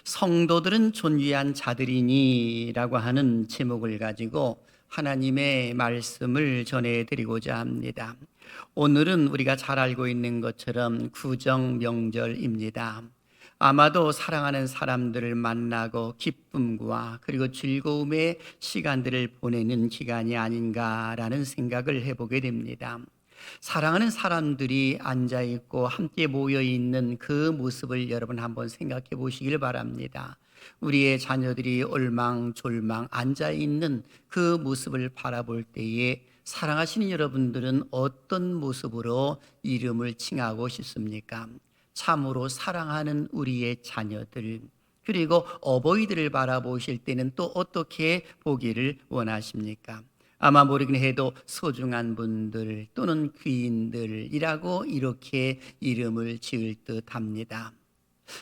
성도들은 존귀한 자들이니라고 하는 제목을 가지고 하나님의 말씀을 전해드리고자 합니다. 오늘은 우리가 잘 알고 있는 것처럼 구정 명절입니다. 아마도 사랑하는 사람들을 만나고 기쁨과 그리고 즐거움의 시간들을 보내는 기간이 아닌가라는 생각을 해보게 됩니다. 사랑하는 사람들이 앉아있고 함께 모여있는 그 모습을 여러분 한번 생각해 보시길 바랍니다. 우리의 자녀들이 올망졸망 앉아있는 그 모습을 바라볼 때에 사랑하시는 여러분들은 어떤 모습으로 이름을 칭하고 싶습니까? 참으로 사랑하는 우리의 자녀들, 그리고 어버이들을 바라보실 때는 또 어떻게 보기를 원하십니까? 아마 모르긴 해도 소중한 분들 또는 귀인들이라고 이렇게 이름을 지을 듯 합니다.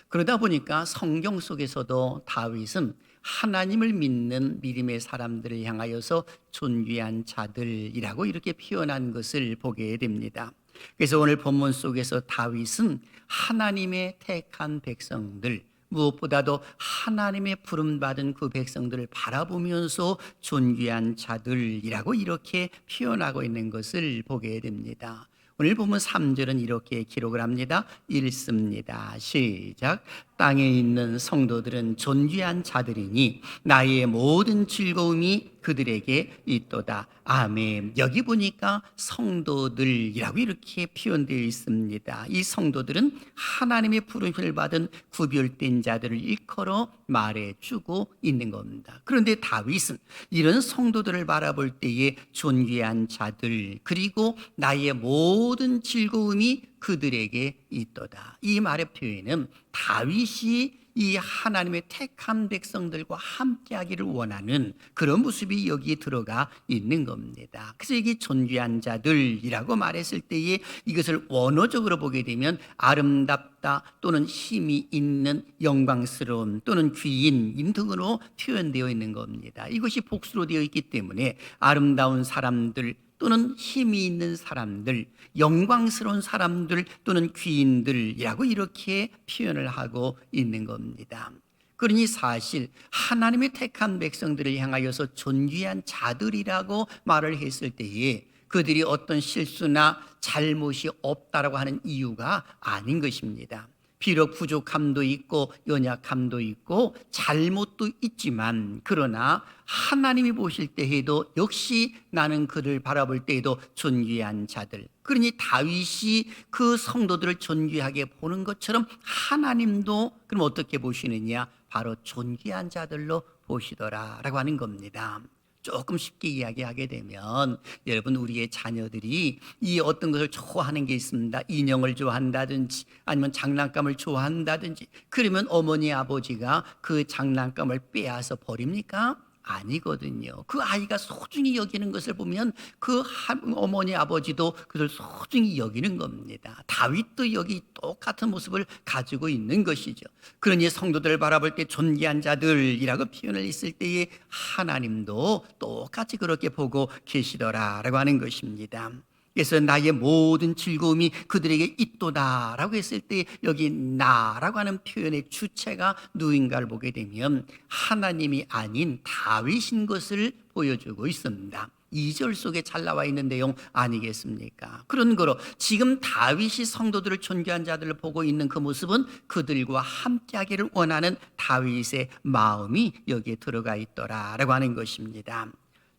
그러다 보니까 성경 속에서도 다윗은 하나님을 믿는 믿음의 사람들을 향하여서 존귀한 자들이라고 이렇게 표현한 것을 보게 됩니다. 그래서 오늘 본문 속에서 다윗은 하나님의 택한 백성들, 무엇보다도 하나님의 부름받은 그 백성들을 바라보면서 존귀한 자들이라고 이렇게 표현하고 있는 것을 보게 됩니다. 오늘 보면 3절은 이렇게 기록을 합니다. 읽습니다. 시작. 땅에 있는 성도들은 존귀한 자들이니 나의 모든 즐거움이 그들에게 있도다. 아멘. 여기 보니까 성도들이라고 이렇게 표현되어 있습니다. 이 성도들은 하나님의 부름을 받은 구별된 자들을 일컬어 말해주고 있는 겁니다. 그런데 다윗은 이런 성도들을 바라볼 때에 존귀한 자들 그리고 나의 모든 즐거움이 그들에게 있도다. 이 말의 표현은 다윗이 이 하나님의 택한 백성들과 함께하기를 원하는 그런 모습이 여기에 들어가 있는 겁니다. 그래서 이게 존귀한 자들이라고 말했을 때에 이것을 원어적으로 보게 되면 아름답다 또는 힘이 있는 영광스러운 또는 귀인 등으로 표현되어 있는 겁니다. 이것이 복수로 되어 있기 때문에 아름다운 사람들 또는 힘이 있는 사람들, 영광스러운 사람들 또는 귀인들이라고 이렇게 표현을 하고 있는 겁니다. 그러니 사실 하나님의 택한 백성들을 향하여서 존귀한 자들이라고 말을 했을 때에 그들이 어떤 실수나 잘못이 없다라고 하는 이유가 아닌 것입니다. 비록 부족함도 있고 연약함도 있고 잘못도 있지만 그러나 하나님이 보실 때에도 역시 나는 그를 바라볼 때에도 존귀한 자들. 그러니 다윗이 그 성도들을 존귀하게 보는 것처럼 하나님도 그럼 어떻게 보시느냐? 바로 존귀한 자들로 보시더라라고 하는 겁니다. 조금 쉽게 이야기하게 되면 여러분 우리의 자녀들이 이 어떤 것을 좋아하는 게 있습니다. 인형을 좋아한다든지 아니면 장난감을 좋아한다든지 그러면 어머니 아버지가 그 장난감을 빼앗아 버립니까? 아니거든요. 그 아이가 소중히 여기는 것을 보면 그 어머니 아버지도 그걸 소중히 여기는 겁니다. 다윗도 여기 똑같은 모습을 가지고 있는 것이죠. 그러니 성도들을 바라볼 때 존귀한 자들이라고 표현을 했을 때에 하나님도 똑같이 그렇게 보고 계시더라라고 하는 것입니다. 그래서 나의 모든 즐거움이 그들에게 있도다라고 했을 때 여기 나라고 하는 표현의 주체가 누구인가를 보게 되면 하나님이 아닌 다윗인 것을 보여주고 있습니다. 2절 속에 잘 나와 있는 내용 아니겠습니까? 그런 거로 지금 다윗이 성도들을 존귀한 자들을 보고 있는 그 모습은 그들과 함께하기를 원하는 다윗의 마음이 여기에 들어가 있더라라고 하는 것입니다.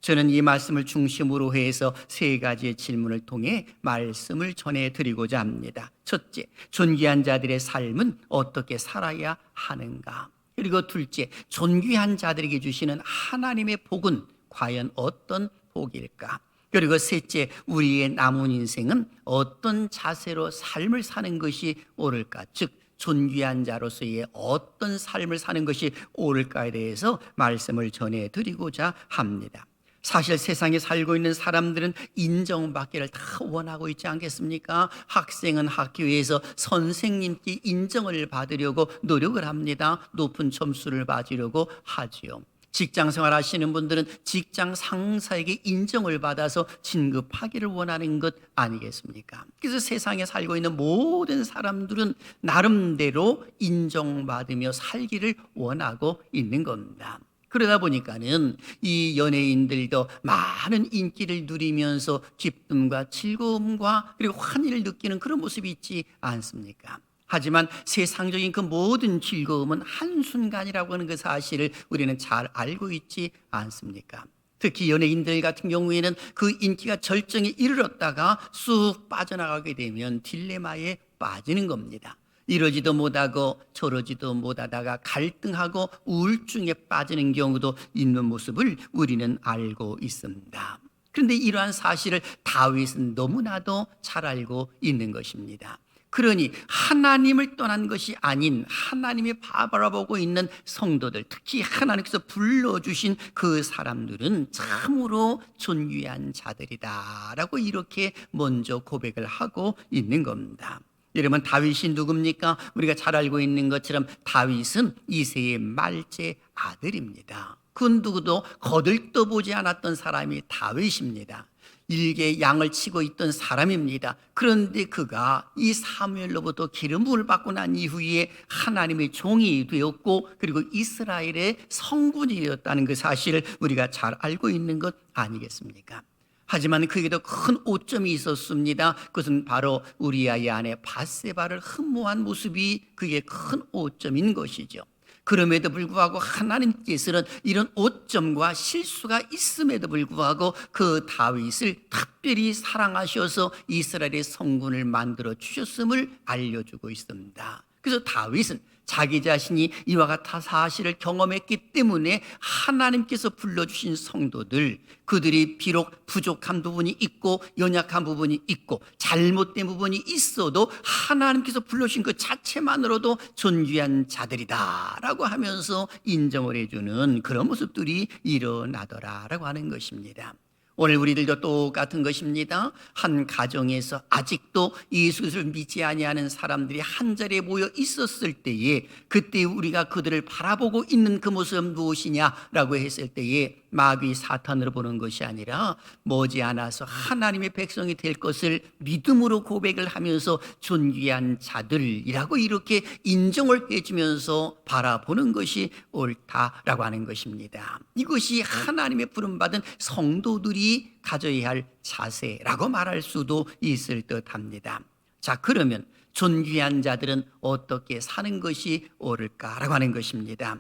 저는 이 말씀을 중심으로 해서 세 가지의 질문을 통해 말씀을 전해드리고자 합니다. 첫째, 존귀한 자들의 삶은 어떻게 살아야 하는가? 그리고 둘째, 존귀한 자들에게 주시는 하나님의 복은 과연 어떤 복일까? 그리고 셋째, 우리의 남은 인생은 어떤 자세로 삶을 사는 것이 옳을까? 즉 존귀한 자로서의 어떤 삶을 사는 것이 옳을까에 대해서 말씀을 전해드리고자 합니다. 사실 세상에 살고 있는 사람들은 인정받기를 다 원하고 있지 않겠습니까? 학생은 학교에서 선생님께 인정을 받으려고 노력을 합니다. 높은 점수를 받으려고 하지요. 직장 생활 하시는 분들은 직장 상사에게 인정을 받아서 진급하기를 원하는 것 아니겠습니까? 그래서 세상에 살고 있는 모든 사람들은 나름대로 인정받으며 살기를 원하고 있는 겁니다. 그러다 보니까는 이 연예인들도 많은 인기를 누리면서 기쁨과 즐거움과 그리고 환희를 느끼는 그런 모습이 있지 않습니까? 하지만 세상적인 그 모든 즐거움은 한순간이라고 하는 그 사실을 우리는 잘 알고 있지 않습니까? 특히 연예인들 같은 경우에는 그 인기가 절정에 이르렀다가 쑥 빠져나가게 되면 딜레마에 빠지는 겁니다. 이러지도 못하고 저러지도 못하다가 갈등하고 우울증에 빠지는 경우도 있는 모습을 우리는 알고 있습니다. 그런데 이러한 사실을 다윗은 너무나도 잘 알고 있는 것입니다. 그러니 하나님을 떠난 것이 아닌 하나님이 바라보고 있는 성도들, 특히 하나님께서 불러주신 그 사람들은 참으로 존귀한 자들이다라고 이렇게 먼저 고백을 하고 있는 겁니다. 여러분, 다윗이 누굽니까? 우리가 잘 알고 있는 것처럼 다윗은 이새의 말째 아들입니다. 그 누구도 거들떠보지 않았던 사람이 다윗입니다. 일개 양을 치고 있던 사람입니다. 그런데 그가 이 사무엘로부터 기름 부음을 받고 난 이후에 하나님의 종이 되었고 그리고 이스라엘의 성군이 되었다는 그 사실을 우리가 잘 알고 있는 것 아니겠습니까? 하지만 그에게도 큰 오점이 있었습니다. 그것은 바로 우리아의 아내 밧세바를 흠모한 모습이 그게 큰 오점인 것이죠. 그럼에도 불구하고 하나님께서는 이런 오점과 실수가 있음에도 불구하고 그 다윗을 특별히 사랑하셔서 이스라엘의 성군을 만들어 주셨음을 알려주고 있습니다. 그래서 다윗은 자기 자신이 이와 같은 사실을 경험했기 때문에 하나님께서 불러주신 성도들, 그들이 비록 부족한 부분이 있고 연약한 부분이 있고 잘못된 부분이 있어도 하나님께서 불러주신 그 자체만으로도 존귀한 자들이다 라고 하면서 인정을 해주는 그런 모습들이 일어나더라라고 하는 것입니다. 오늘 우리들도 똑같은 것입니다. 한 가정에서 아직도 예수 그리스도를 믿지 아니하는 사람들이 한자리에 모여 있었을 때에 그때 우리가 그들을 바라보고 있는 그 모습은 무엇이냐라고 했을 때에 마귀 사탄으로 보는 것이 아니라 머지않아서 하나님의 백성이 될 것을 믿음으로 고백을 하면서 존귀한 자들이라고 이렇게 인정을 해주면서 바라보는 것이 옳다라고 하는 것입니다. 이것이 하나님의 부름받은 성도들이 가져야 할 자세라고 말할 수도 있을 듯합니다. 자, 그러면 존귀한 자들은 어떻게 사는 것이 옳을까라고 하는 것입니다.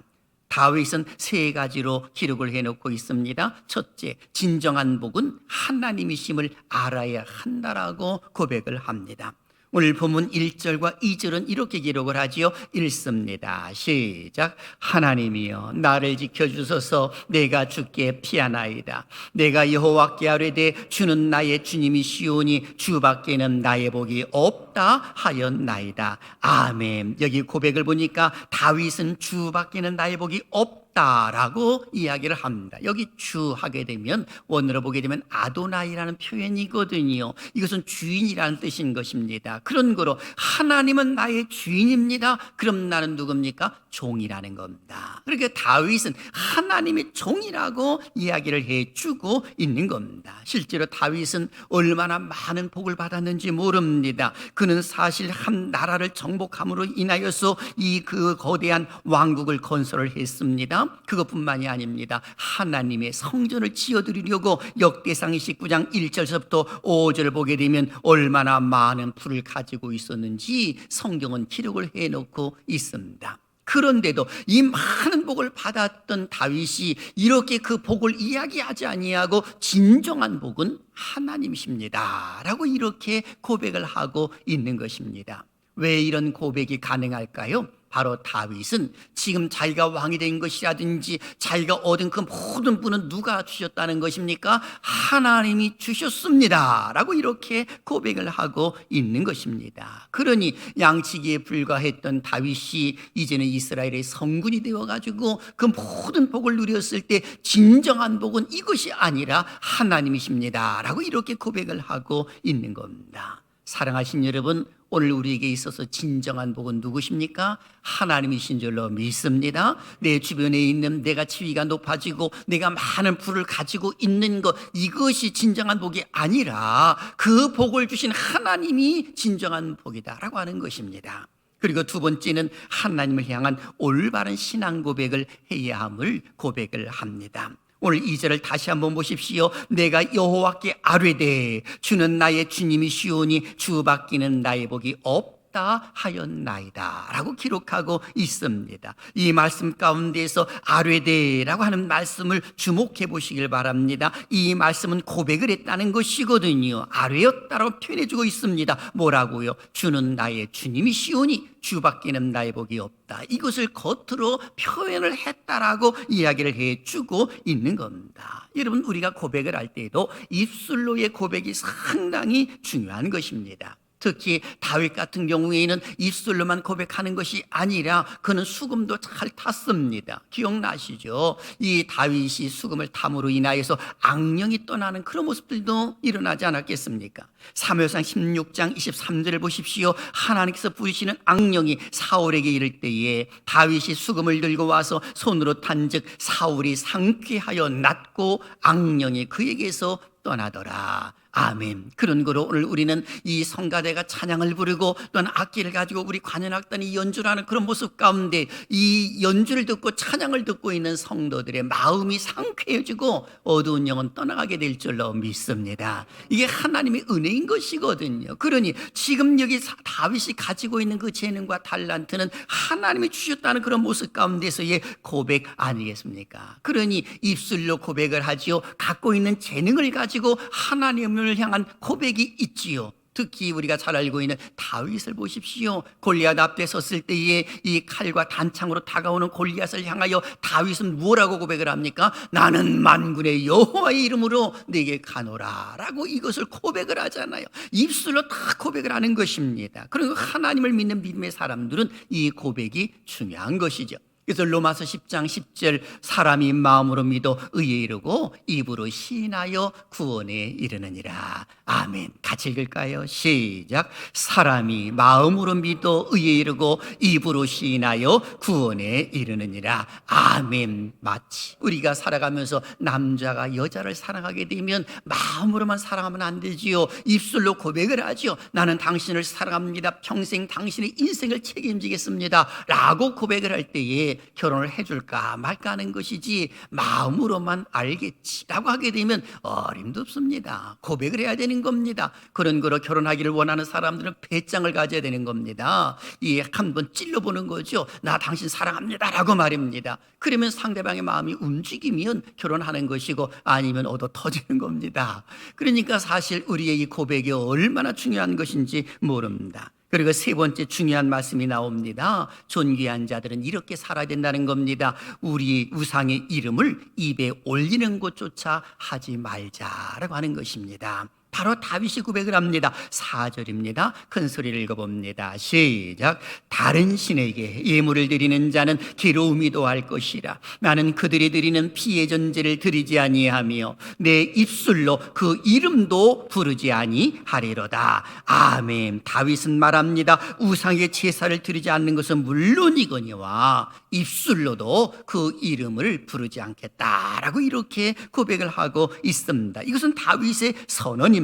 다윗은 세 가지로 기록을 해놓고 있습니다. 첫째, 진정한 복은 하나님이심을 알아야 한다라고 고백을 합니다. 오늘 본문 1절과 2절은 이렇게 기록을 하지요. 읽습니다. 시작. 하나님이여 나를 지켜주소서. 내가 주께 피하나이다. 내가 여호와께 아뢰되 주는 나의 주님이시오니 주밖에는 나의 복이 없다 하였나이다. 아멘. 여기 고백을 보니까 다윗은 주밖에는 나의 복이 없다라고 이야기를 합니다. 여기 주 하게 되면 원어로 보게 되면 아도나이라는 표현이거든요. 이것은 주인이라는 뜻인 것입니다. 그런 거로 하나님은 나의 주인입니다. 그럼 나는 누굽니까? 종이라는 겁니다. 그러니까 다윗은 하나님의 종이라고 이야기를 해주고 있는 겁니다. 실제로 다윗은 얼마나 많은 복을 받았는지 모릅니다. 그는 사실 한 나라를 정복함으로 인하여서 이 그 거대한 왕국을 건설을 했습니다. 그것뿐만이 아닙니다. 하나님의 성전을 지어드리려고 역대상 29장 1절서부터 5절을 보게 되면 얼마나 많은 풀을 가지고 있었는지 성경은 기록을 해놓고 있습니다. 그런데도 이 많은 복을 받았던 다윗이 이렇게 그 복을 이야기하지 아니하고 진정한 복은 하나님이십니다 라고 이렇게 고백을 하고 있는 것입니다. 왜 이런 고백이 가능할까요? 바로 다윗은 지금 자기가 왕이 된 것이라든지 자기가 얻은 그 모든 분은 누가 주셨다는 것입니까? 하나님이 주셨습니다 라고 이렇게 고백을 하고 있는 것입니다. 그러니 양치기에 불과했던 다윗이 이제는 이스라엘의 성군이 되어가지고 그 모든 복을 누렸을 때 진정한 복은 이것이 아니라 하나님이십니다 라고 이렇게 고백을 하고 있는 겁니다. 사랑하신 여러분, 오늘 우리에게 있어서 진정한 복은 누구십니까? 하나님이신 줄로 믿습니다. 내 주변에 있는 내가 지위가 높아지고 내가 많은 부를 가지고 있는 것, 이것이 진정한 복이 아니라 그 복을 주신 하나님이 진정한 복이다라고 하는 것입니다. 그리고 두 번째는 하나님을 향한 올바른 신앙 고백을 해야 함을 고백을 합니다. 오늘 2절을 다시 한번 보십시오. 내가 여호와께 아뢰되 주는 나의 주님이시오니 주밖에는 나의 복이 없다 하였나이다 라고 기록하고 있습니다. 이 말씀 가운데서 아뢰되라고 하는 말씀을 주목해 보시길 바랍니다. 이 말씀은 고백을 했다는 것이거든요. 아뢰었다라고 표현해 주고 있습니다. 뭐라고요? 주는 나의 주님이시오니 주밖에는 나의 복이 없다. 이것을 겉으로 표현을 했다라고 이야기를 해주고 있는 겁니다. 여러분, 우리가 고백을 할 때에도 입술로의 고백이 상당히 중요한 것입니다. 특히 다윗 같은 경우에는 입술로만 고백하는 것이 아니라 그는 수금도 잘 탔습니다. 기억나시죠? 이 다윗이 수금을 탐으로 인하여서 악령이 떠나는 그런 모습들도 일어나지 않았겠습니까? 사무엘상 16장 23절을 보십시오. 하나님께서 부르시는 악령이 사울에게 이를 때에 다윗이 수금을 들고 와서 손으로 탄즉 사울이 상쾌하여 낫고 악령이 그에게서 떠나더라. 아멘. 그런 거로 오늘 우리는 이 성가대가 찬양을 부르고 또는 악기를 가지고 우리 관현악단이 연주하는 그런 모습 가운데 이 연주를 듣고 찬양을 듣고 있는 성도들의 마음이 상쾌해지고 어두운 영은 떠나가게 될 줄로 믿습니다. 이게 하나님의 은혜인 것이거든요. 그러니 지금 여기 다윗이 가지고 있는 그 재능과 달란트는 하나님이 주셨다는 그런 모습 가운데서의 고백 아니겠습니까? 그러니 입술로 고백을 하지요. 갖고 있는 재능을 가지고 하나님을 향한 고백이 있지요. 특히 우리가 잘 알고 있는 다윗을 보십시오. 골리앗 앞에 섰을 때에 이 칼과 단창으로 다가오는 골리앗을 향하여 다윗은 뭐라고 고백을 합니까? 나는 만군의 여호와의 이름으로 내게 가노라 라고 이것을 고백을 하잖아요. 입술로 다 고백을 하는 것입니다. 그리고 하나님을 믿는 믿음의 사람들은 이 고백이 중요한 것이죠. 그래서 로마서 10장 10절 사람이 마음으로 믿어 의에 이르고 입으로 시인하여 구원에 이르느니라. 아멘. 같이 읽을까요? 시작. 사람이 마음으로 믿어 의에 이르고 입으로 시인하여 구원에 이르느니라. 아멘. 마치 우리가 살아가면서 남자가 여자를 사랑하게 되면 마음으로만 사랑하면 안 되지요. 입술로 고백을 하지요. 나는 당신을 사랑합니다. 평생 당신의 인생을 책임지겠습니다 라고 고백을 할 때에 결혼을 해줄까 말까 하는 것이지 마음으로만 알겠지라고 하게 되면 어림도 없습니다. 고백을 해야 되는 겁니다. 그런 거로 결혼하기를 원하는 사람들은 배짱을 가져야 되는 겁니다. 이 한번 찔러보는 거죠. 나 당신 사랑합니다라고 말입니다. 그러면 상대방의 마음이 움직이면 결혼하는 것이고 아니면 얻어 터지는 겁니다. 그러니까 사실 우리의 이 고백이 얼마나 중요한 것인지 모릅니다. 그리고 세 번째 중요한 말씀이 나옵니다. 존귀한 자들은 이렇게 살아야 된다는 겁니다. 우리 우상의 이름을 입에 올리는 것조차 하지 말자라고 하는 것입니다. 바로 다윗이 고백을 합니다. 4절입니다. 큰 소리를 읽어봅니다. 시작. 다른 신에게 예물을 드리는 자는 괴로움이 더할 것이라. 나는 그들이 드리는 피의 전제를 드리지 아니하며 내 입술로 그 이름도 부르지 아니하리로다. 아멘. 다윗은 말합니다. 우상의 제사를 드리지 않는 것은 물론이거니와 입술로도 그 이름을 부르지 않겠다라고 이렇게 고백을 하고 있습니다. 이것은 다윗의 선언입니다.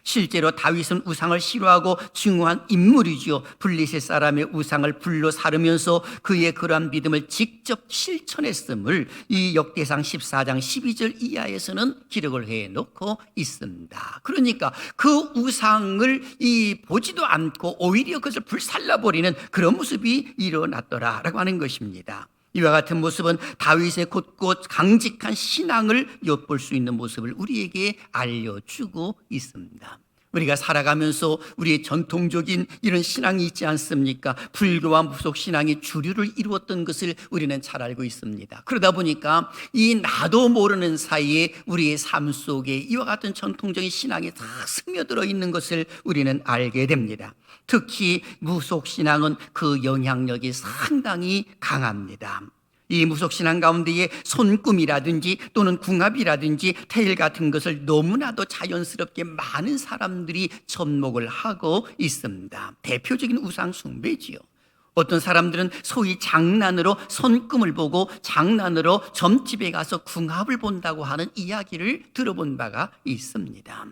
실제로 다윗은 우상을 싫어하고 증오한 인물이지요. 블레셋 사람의 우상을 불로 사르면서 그의 그러한 믿음을 직접 실천했음을 이 역대상 14장 12절 이하에서는 기록을 해놓고 있습니다. 그러니까 그 우상을 보지도 않고 오히려 그것을 불살라버리는 그런 모습이 일어났더라라고 하는 것입니다. 이와 같은 모습은 다윗의 곧고 강직한 신앙을 엿볼 수 있는 모습을 우리에게 알려주고 있습니다. 우리가 살아가면서 우리의 전통적인 이런 신앙이 있지 않습니까? 불교와 무속 신앙이 주류를 이루었던 것을 우리는 잘 알고 있습니다. 그러다 보니까 이 나도 모르는 사이에 우리의 삶 속에 이와 같은 전통적인 신앙이 다 스며들어 있는 것을 우리는 알게 됩니다. 특히 무속 신앙은 그 영향력이 상당히 강합니다. 이 무속신앙 가운데에 손금이라든지 또는 궁합이라든지 태일 같은 것을 너무나도 자연스럽게 많은 사람들이 접목을 하고 있습니다. 대표적인 우상 숭배지요. 어떤 사람들은 소위 장난으로 손금을 보고 장난으로 점집에 가서 궁합을 본다고 하는 이야기를 들어본 바가 있습니다.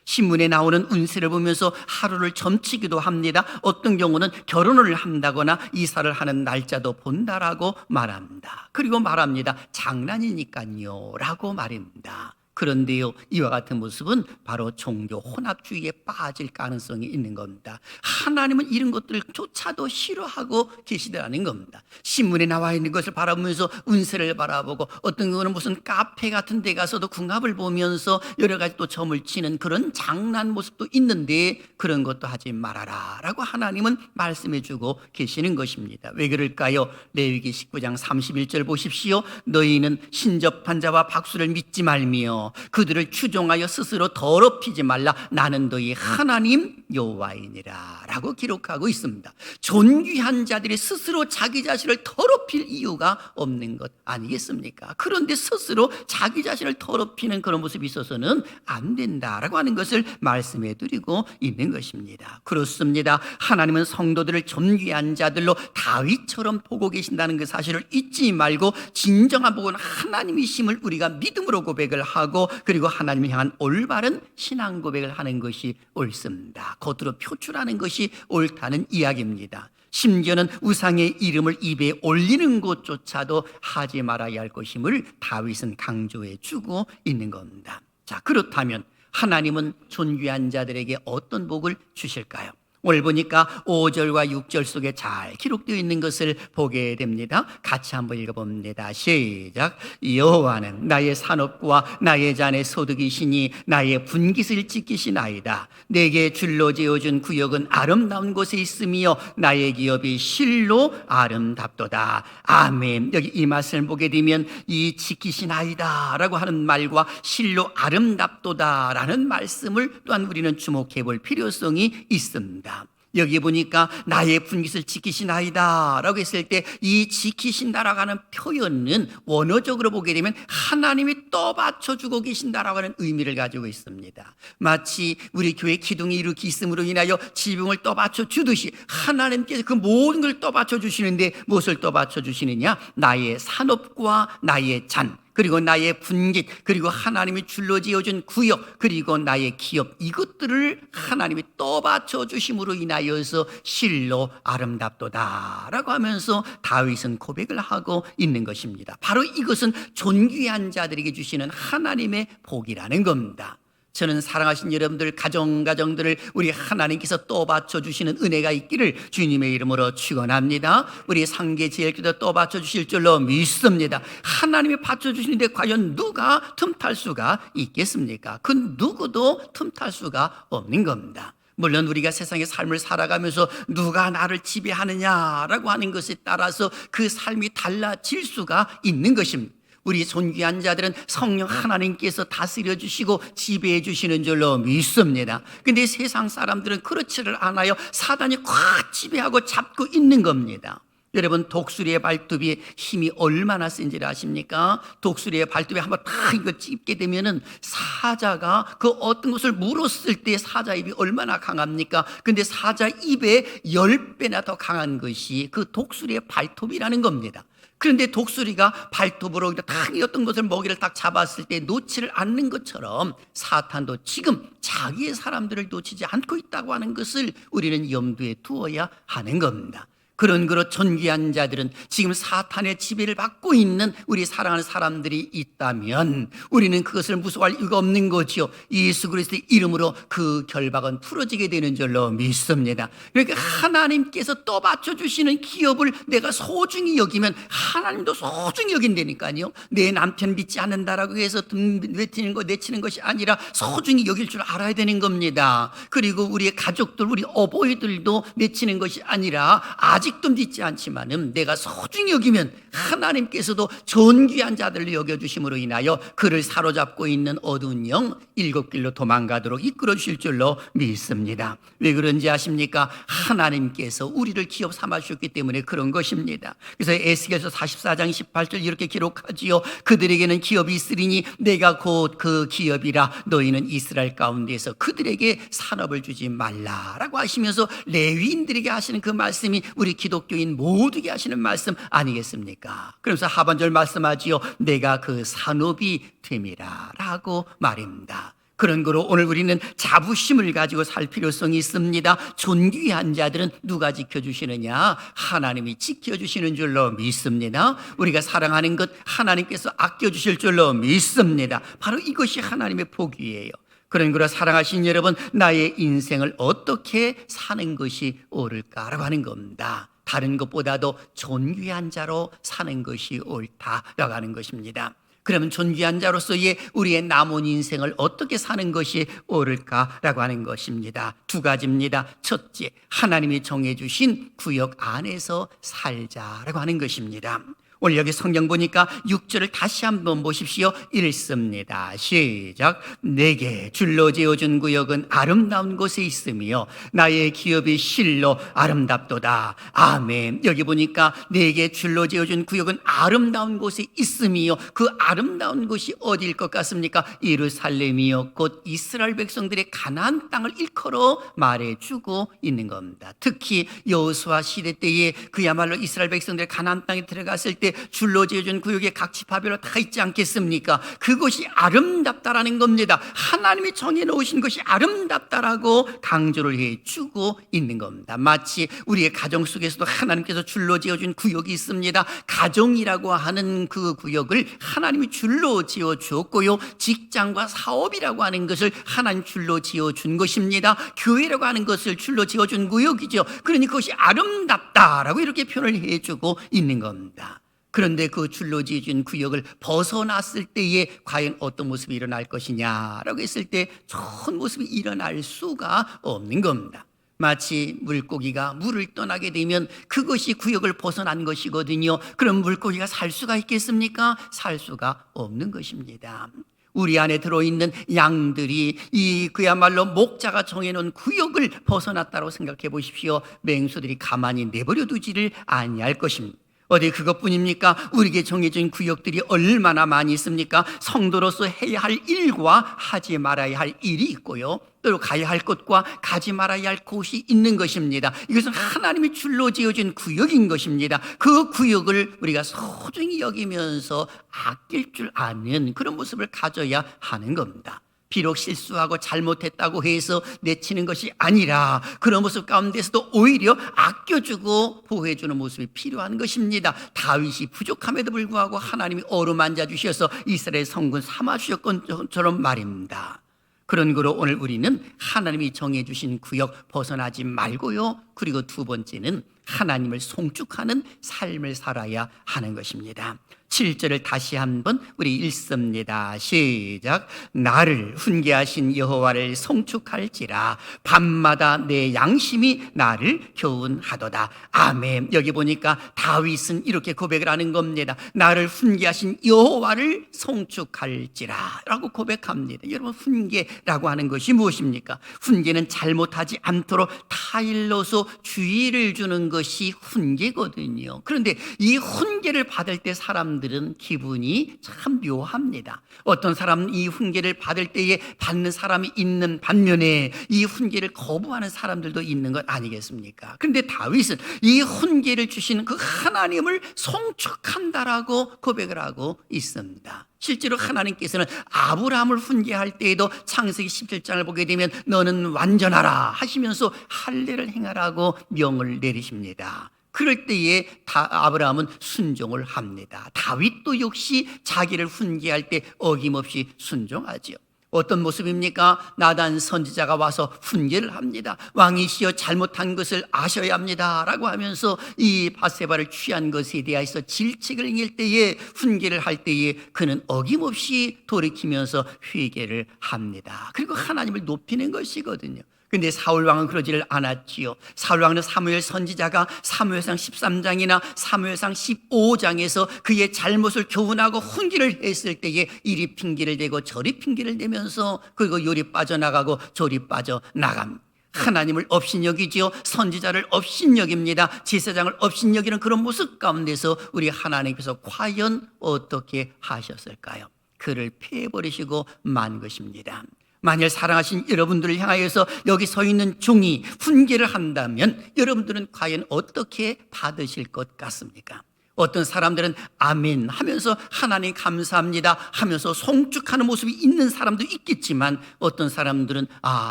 신문에 나오는 운세를 보면서 하루를 점치기도 합니다. 어떤 경우는 결혼을 한다거나 이사를 하는 날짜도 본다라고 말합니다. 그리고 말합니다. 장난이니까요 라고 말입니다. 그런데요, 이와 같은 모습은 바로 종교 혼합주의에 빠질 가능성이 있는 겁니다. 하나님은 이런 것들조차도 싫어하고 계시더라는 겁니다. 신문에 나와 있는 것을 바라보면서 운세를 바라보고, 어떤 경우는 무슨 카페 같은 데 가서도 궁합을 보면서 여러 가지 또 점을 치는 그런 장난 모습도 있는데, 그런 것도 하지 말아라 라고 하나님은 말씀해 주고 계시는 것입니다. 왜 그럴까요? 레위기 19장 31절 보십시오. 너희는 신접한 자와 박수를 믿지 말며 그들을 추종하여 스스로 더럽히지 말라. 나는 너희 하나님 여호와이니라 라고 기록하고 있습니다. 존귀한 자들이 스스로 자기 자신을 더럽힐 이유가 없는 것 아니겠습니까? 그런데 스스로 자기 자신을 더럽히는 그런 모습이 있어서는 안 된다라고 하는 것을 말씀해 드리고 있는 것입니다. 그렇습니다. 하나님은 성도들을 존귀한 자들로 다윗처럼 보고 계신다는 그 사실을 잊지 말고, 진정한 복은 하나님이심을 우리가 믿음으로 고백을 하고, 그리고 하나님을 향한 올바른 신앙 고백을 하는 것이 옳습니다. 겉으로 표출하는 것이 옳다는 이야기입니다. 심지어는 우상의 이름을 입에 올리는 것조차도 하지 말아야 할 것임을 다윗은 강조해 주고 있는 겁니다. 자, 그렇다면 하나님은 존귀한 자들에게 어떤 복을 주실까요? 오늘 보니까 5절과 6절 속에 잘 기록되어 있는 것을 보게 됩니다. 같이 한번 읽어봅니다. 시작. 여호와는 나의 산업과 나의 잔의 소득이시니 나의 분깃을 지키시나이다. 내게 줄로 지어준 구역은 아름다운 곳에 있으며 나의 기업이 실로 아름답도다. 아멘. 여기 이 말씀을 보게 되면 이 지키시나이다 라고 하는 말과 실로 아름답도다 라는 말씀을 또한 우리는 주목해 볼 필요성이 있습니다. 여기 보니까 나의 분깃을 지키시나이다 라고 했을 때, 이 지키신다라고 하는 표현은 원어적으로 보게 되면 하나님이 떠받쳐주고 계신다라고 하는 의미를 가지고 있습니다. 마치 우리 교회 기둥이 이렇게 있음으로 인하여 지붕을 떠받쳐주듯이 하나님께서 그 모든 걸 떠받쳐주시는데, 무엇을 떠받쳐주시느냐? 나의 산업과 나의 잔, 그리고 나의 분깃, 그리고 하나님이 줄로 지어준 구역, 그리고 나의 기업, 이것들을 하나님이 떠받쳐 주심으로 인하여서 실로 아름답도다 라고 하면서 다윗은 고백을 하고 있는 것입니다. 바로 이것은 존귀한 자들에게 주시는 하나님의 복이라는 겁니다. 저는 사랑하신 여러분들 가정들을 우리 하나님께서 떠받쳐 주시는 은혜가 있기를 주님의 이름으로 축원합니다. 우리 상계제일교도 떠받쳐 주실 줄로 믿습니다. 하나님이 받쳐 주시는데 과연 누가 틈탈 수가 있겠습니까? 그 누구도 틈탈 수가 없는 겁니다. 물론 우리가 세상의 삶을 살아가면서 누가 나를 지배하느냐라고 하는 것에 따라서 그 삶이 달라질 수가 있는 것입니다. 우리 존귀한 자들은 성령 하나님께서 다스려 주시고 지배해 주시는 줄로 믿습니다. 그런데 세상 사람들은 그렇지를 않아요. 사단이 꽉 지배하고 잡고 있는 겁니다. 여러분, 독수리의 발톱이 힘이 얼마나 센지를 아십니까? 독수리의 발톱에 한번 탁 이거 찝게 되면은 사자가 그 어떤 것을 물었을 때 사자 입이 얼마나 강합니까? 근데 사자 입에 10배나 더 강한 것이 그 독수리의 발톱이라는 겁니다. 그런데 독수리가 발톱으로 딱 어떤 것을 먹이를 딱 잡았을 때 놓지를 않는 것처럼 사탄도 지금 자기의 사람들을 놓치지 않고 있다고 하는 것을 우리는 염두에 두어야 하는 겁니다. 그런 존귀한 자들은 지금 사탄의 지배를 받고 있는 우리 사랑하는 사람들이 있다면 우리는 그것을 무서워할 이유가 없는 거죠. 예수 그리스도의 이름으로 그 결박은 풀어지게 되는 줄로 믿습니다. 그러니까 하나님께서 떠받쳐 주시는 기업을 내가 소중히 여기면 하나님도 소중히 여긴다니까요. 내 남편 믿지 않는다라고 해서 내치는 것이 아니라 소중히 여길 줄 알아야 되는 겁니다. 그리고 우리의 가족들, 우리 어버이들도 내치는 것이 아니라 아직 아직도 믿지 않지만은 내가 소중히 여기면 하나님께서도 존귀한 자들로 여겨주심으로 인하여 그를 사로잡고 있는 어두운 영 일곱 길로 도망가도록 이끌어 주실 줄로 믿습니다. 왜 그런지 아십니까? 하나님께서 우리를 기업 삼아 주셨기 때문에 그런 것입니다. 그래서 에스겔서 44장 18절 이렇게 기록하지요. 그들에게는 기업이 있으리니 내가 곧 그 기업이라. 너희는 이스라엘 가운데에서 그들에게 산업을 주지 말라라고 하시면서 레위인들에게 하시는 그 말씀이 우리 기독교인 모두에게 하시는 말씀 아니겠습니까? 그러면서 하반절 말씀하지요. 내가 그 산업이 됨이라 라고 말입니다. 그런 거로 오늘 우리는 자부심을 가지고 살 필요성이 있습니다. 존귀한 자들은 누가 지켜주시느냐? 하나님이 지켜주시는 줄로 믿습니다. 우리가 사랑하는 것 하나님께서 아껴주실 줄로 믿습니다. 바로 이것이 하나님의 복이에요. 그런 거로 사랑하신 여러분, 나의 인생을 어떻게 사는 것이 옳을까라고 하는 겁니다. 다른 것보다도 존귀한 자로 사는 것이 옳다라고 하는 것입니다. 그러면 존귀한 자로서의 우리의 남은 인생을 어떻게 사는 것이 옳을까라고 하는 것입니다. 두 가지입니다. 첫째, 하나님이 정해주신 구역 안에서 살자라고 하는 것입니다. 오늘 여기 성경 보니까 6절을 다시 한번 보십시오. 읽습니다. 시작. 내게 줄로 지어준 구역은 아름다운 곳에 있으며 나의 기업이 실로 아름답도다. 아멘. 여기 보니까 내게 줄로 지어준 구역은 아름다운 곳에 있으며 그 아름다운 곳이 어디일 것 같습니까? 예루살렘이요 곧 이스라엘 백성들의 가나안 땅을 일컬어 말해주고 있는 겁니다. 특히 여호수아 시대 때에 그야말로 이스라엘 백성들의 가나안 땅에 들어갔을 때 줄로 지어준 구역에 각 지파별로 다 있지 않겠습니까? 그것이 아름답다라는 겁니다. 하나님이 정해놓으신 것이 아름답다라고 강조를 해주고 있는 겁니다. 마치 우리의 가정 속에서도 하나님께서 줄로 지어준 구역이 있습니다. 가정이라고 하는 그 구역을 하나님이 줄로 지어주었고요, 직장과 사업이라고 하는 것을 하나님 줄로 지어준 것입니다. 교회라고 하는 것을 줄로 지어준 구역이죠. 그러니 그것이 아름답다라고 이렇게 표현을 해주고 있는 겁니다. 그런데 그 줄로 지어준 구역을 벗어났을 때에 과연 어떤 모습이 일어날 것이냐라고 했을 때 좋은 모습이 일어날 수가 없는 겁니다. 마치 물고기가 물을 떠나게 되면 그것이 구역을 벗어난 것이거든요. 그럼 물고기가 살 수가 있겠습니까? 살 수가 없는 것입니다. 우리 안에 들어있는 양들이 이 그야말로 목자가 정해놓은 구역을 벗어났다고 생각해 보십시오. 맹수들이 가만히 내버려 두지를 아니할 것입니다. 어디 그것뿐입니까? 우리에게 정해진 구역들이 얼마나 많이 있습니까? 성도로서 해야 할 일과 하지 말아야 할 일이 있고요, 또 가야 할 곳과 가지 말아야 할 곳이 있는 것입니다. 이것은 하나님이 줄로 지어진 구역인 것입니다. 그 구역을 우리가 소중히 여기면서 아낄 줄 아는 그런 모습을 가져야 하는 겁니다. 비록 실수하고 잘못했다고 해서 내치는 것이 아니라 그런 모습 가운데서도 오히려 아껴주고 보호해주는 모습이 필요한 것입니다. 다윗이 부족함에도 불구하고 하나님이 어루만져 주셔서 이스라엘 성군 삼아 주셨던 것처럼 말입니다. 그런 거로 오늘 우리는 하나님이 정해주신 구역 벗어나지 말고요, 그리고 두 번째는 하나님을 송축하는 삶을 살아야 하는 것입니다. 7절을 다시 한번 우리 읽습니다. 시작. 나를 훈계하신 여호와를 송축할지라 밤마다 내 양심이 나를 교훈하도다. 아멘. 여기 보니까 다윗은 이렇게 고백을 하는 겁니다. 나를 훈계하신 여호와를 송축할지라 라고 고백합니다. 여러분, 훈계라고 하는 것이 무엇입니까? 훈계는 잘못하지 않도록 타일로서 주의를 주는 것이 훈계거든요. 그런데 이 훈계를 받을 때 사람들은 기분이 참 묘합니다. 어떤 사람은 이 훈계를 받을 때에 받는 사람이 있는 반면에 이 훈계를 거부하는 사람들도 있는 것 아니겠습니까? 그런데 다윗은 이 훈계를 주시는 그 하나님을 송축한다라고 고백을 하고 있습니다. 실제로 하나님께서는 아브라함을 훈계할 때에도 창세기 17장을 보게 되면 너는 완전하라 하시면서 할례를 행하라고 명을 내리십니다. 그럴 때에 아브라함은 순종을 합니다. 다윗도 역시 자기를 훈계할 때 어김없이 순종하지요. 어떤 모습입니까? 나단 선지자가 와서 훈계를 합니다. 왕이시여 잘못한 것을 아셔야 합니다 라고 하면서 이 밧세바를 취한 것에 대해서 질책을 행할 때에, 훈계를 할 때에 그는 어김없이 돌이키면서 회개를 합니다. 그리고 하나님을 높이는 것이거든요. 근데 사울 왕은 그러지를 않았지요. 사울 왕은 사무엘 선지자가 사무엘상 13장이나 사무엘상 15장에서 그의 잘못을 교훈하고 훈계를 했을 때에 이리 핑계를 대고 저리 핑계를 대면서 그리고 요리 빠져나가고 저리 빠져나갑니다. 하나님을 업신여기지요. 선지자를 업신여깁니다. 제사장을 업신여기는 그런 모습 가운데서 우리 하나님께서 과연 어떻게 하셨을까요? 그를 패해버리시고 만 것입니다. 만일 사랑하신 여러분들을 향하여서 여기 서 있는 종이 훈계를 한다면 여러분들은 과연 어떻게 받으실 것 같습니까? 어떤 사람들은 아멘 하면서 하나님 감사합니다 하면서 송축하는 모습이 있는 사람도 있겠지만 어떤 사람들은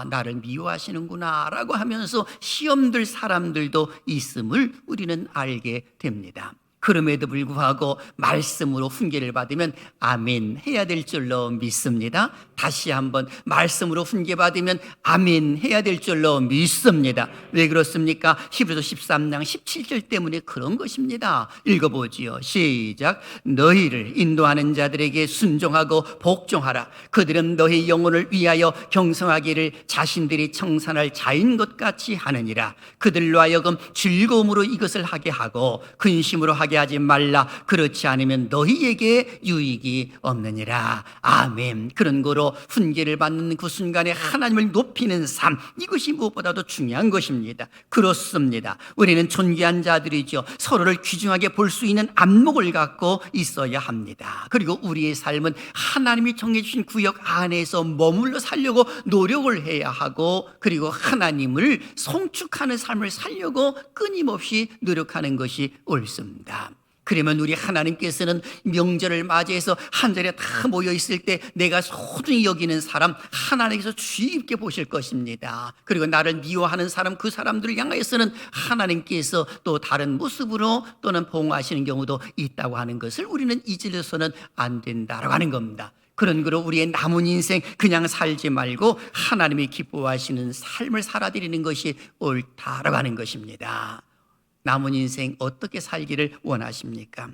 나를 미워하시는구나 라고 하면서 시험들 사람들도 있음을 우리는 알게 됩니다. 그럼에도 불구하고 말씀으로 훈계를 받으면 아멘 해야 될 줄로 믿습니다. 다시 한번 말씀으로 훈계 받으면 아멘 해야 될 줄로 믿습니다. 왜 그렇습니까? 히브리서 13장 17절 때문에 그런 것입니다. 읽어보지요. 시작. 너희를 인도하는 자들에게 순종하고 복종하라. 그들은 너희 영혼을 위하여 경성하기를 자신들이 청산할 자인 것 같이 하느니라. 그들로 하여금 즐거움으로 이것을 하게 하고 근심으로 하게 하지 말라. 그렇지 않으면 너희에게 유익이 없느니라. 아멘. 그런 거로 훈계를 받는 그 순간에 하나님을 높이는 삶, 이것이 무엇보다도 중요한 것입니다. 그렇습니다. 우리는 존귀한 자들이죠. 서로를 귀중하게 볼 수 있는 안목을 갖고 있어야 합니다. 그리고 우리의 삶은 하나님이 정해주신 구역 안에서 머물러 살려고 노력을 해야 하고, 그리고 하나님을 송축하는 삶을 살려고 끊임없이 노력하는 것이 옳습니다. 그러면 우리 하나님께서는 명절을 맞이해서 한자리에 다 모여 있을 때 내가 소중히 여기는 사람 하나님께서 주의 깊게 보실 것입니다. 그리고 나를 미워하는 사람, 그 사람들을 향하여서는 하나님께서 또 다른 모습으로 또는 봉하시는 경우도 있다고 하는 것을 우리는 잊어서는 안 된다라고 하는 겁니다. 그런 거로 우리의 남은 인생 그냥 살지 말고 하나님이 기뻐하시는 삶을 살아드리는 것이 옳다라고 하는 것입니다. 남은 인생 어떻게 살기를 원하십니까?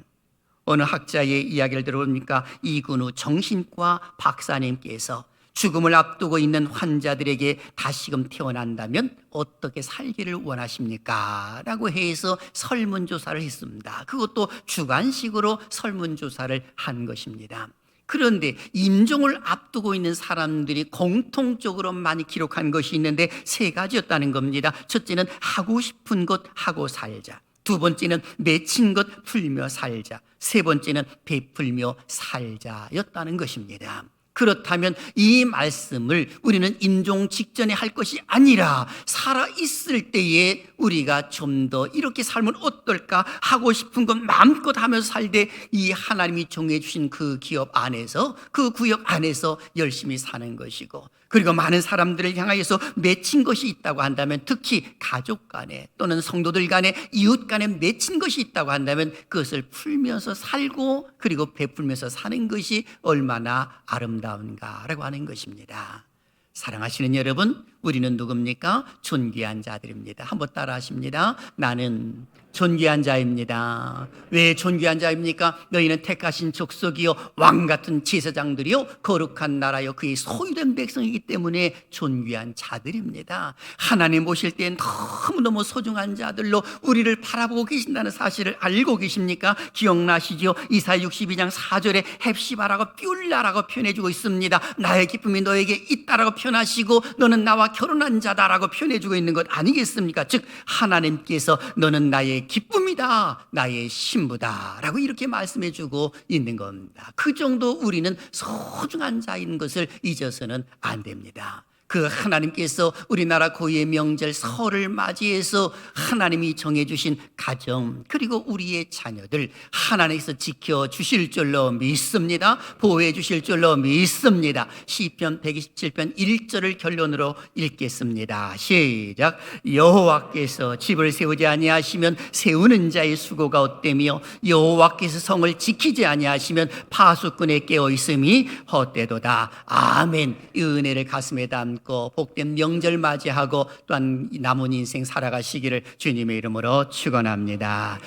어느 학자의 이야기를 들어보니까 이근우 정신과 박사님께서 죽음을 앞두고 있는 환자들에게 다시금 태어난다면 어떻게 살기를 원하십니까? 라고 해서 설문조사를 했습니다. 그것도 주관식으로 설문조사를 한 것입니다. 그런데 임종을 앞두고 있는 사람들이 공통적으로 많이 기록한 것이 있는데 3가지였다는 겁니다. 첫째는 하고 싶은 것 하고 살자. 두 번째는 맺힌 것 풀며 살자. 세 번째는 베풀며 살자였다는 것입니다. 그렇다면 이 말씀을 우리는 임종 직전에 할 것이 아니라 살아있을 때에 우리가 좀 더 이렇게 살면 어떨까, 하고 싶은 것 마음껏 하면서 살되 이 하나님이 정해주신 그 기업 안에서, 그 구역 안에서 열심히 사는 것이고, 그리고 많은 사람들을 향하여서 맺힌 것이 있다고 한다면, 특히 가족 간에 또는 성도들 간에 이웃 간에 맺힌 것이 있다고 한다면 그것을 풀면서 살고 그리고 베풀면서 사는 것이 얼마나 아름다운가라고 하는 것입니다. 사랑하시는 여러분, 우리는 누굽니까? 존귀한 자들입니다. 한번 따라 하십니다. 나는 존귀한 자입니다. 왜 존귀한 자입니까? 너희는 택하신 족속이요 왕같은 제사장들이요 거룩한 나라요 그의 소유된 백성이기 때문에 존귀한 자들입니다. 하나님 오실 때 너무너무 소중한 자들로 우리를 바라보고 계신다는 사실을 알고 계십니까? 기억나시죠? 이사야 62장 4절에 헵시바라고 뷸라라고 표현해주고 있습니다. 나의 기쁨이 너에게 있다라고 표현하시고 너는 나와 결혼한 자다라고 표현해주고 있는 것 아니겠습니까? 즉 하나님께서 너는 나의 기쁨이다, 나의 신부다 라고 이렇게 말씀해주고 있는 겁니다. 그 정도 우리는 소중한 자인 것을 잊어서는 안 됩니다. 그 하나님께서 우리나라 고유의 명절 설을 맞이해서 하나님이 정해주신 가정 그리고 우리의 자녀들 하나님께서 지켜주실 줄로 믿습니다. 보호해 주실 줄로 믿습니다. 시편 127편 1절을 결론으로 읽겠습니다. 시작. 여호와께서 집을 세우지 아니하시면 세우는 자의 수고가 헛되며 여호와께서 성을 지키지 아니하시면 파수꾼의 깨어있음이 헛되도다. 아멘. 이 은혜를 가슴에 담고 복된 명절 맞이하고 또한 남은 인생 살아가시기를 주님의 이름으로 축원합니다.